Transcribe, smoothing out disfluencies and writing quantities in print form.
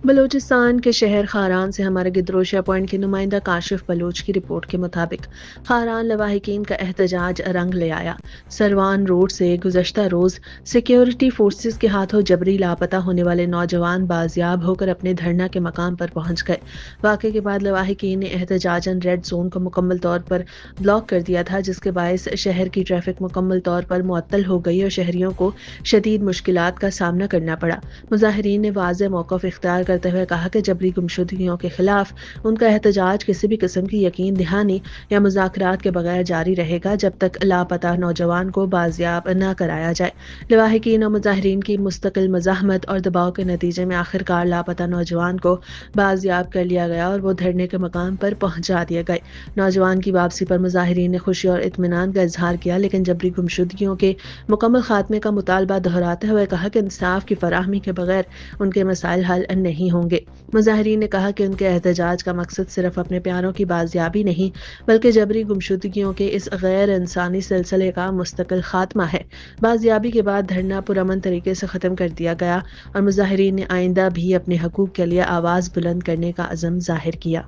بلوچستان کے شہر خاران سے ہمارے گدروشیا پوائنٹ کے نمائندہ کاشف بلوچ کی رپورٹ کے مطابق خاران لواحقین کا احتجاج رنگ لے آیا۔ سروان روڈ سے گزشتہ روز سیکیورٹی فورسز کے ہاتھوں جبری لاپتہ ہونے والے نوجوان بازیاب ہو کر اپنے دھرنا کے مقام پر پہنچ گئے۔ واقعے کے بعد لواحقین نے احتجاجاً ریڈ زون کو مکمل طور پر بلاک کر دیا تھا، جس کے باعث شہر کی ٹریفک مکمل طور پر معطل ہو گئی اور شہریوں کو شدید مشکلات کا سامنا کرنا پڑا۔ مظاہرین نے واضح موقف اختیار کرتے ہوئے کہا کہ جبری گمشدگیوں کے خلاف ان کا احتجاج کسی بھی قسم کی یقین دہانی یا مذاکرات کے بغیر جاری رہے گا جب تک لاپتہ نوجوان کو بازیاب نہ کرایا جائے۔ لواحقین اور مظاہرین کی مستقل مزاحمت اور دباؤ کے نتیجے میں آخرکار لاپتہ نوجوان کو بازیاب کر لیا گیا اور وہ دھرنے کے مقام پر پہنچا دیے گئے۔ نوجوان کی واپسی پر مظاہرین نے خوشی اور اطمینان کا اظہار کیا، لیکن جبری گمشدگیوں کے مکمل خاتمے کا مطالبہ دہراتے ہوئے کہا کہ انصاف کی فراہمی کے بغیر ان کے مسائل حل نہیں ہوں گے۔ مظاہرین نے کہا کہ ان کے احتجاج کا مقصد صرف اپنے پیاروں کی بازیابی نہیں بلکہ جبری گمشدگیوں کے اس غیر انسانی سلسلے کا مستقل خاتمہ ہے۔ بازیابی کے بعد دھرنا پرامن طریقے سے ختم کر دیا گیا اور مظاہرین نے آئندہ بھی اپنے حقوق کے لیے آواز بلند کرنے کا عزم ظاہر کیا۔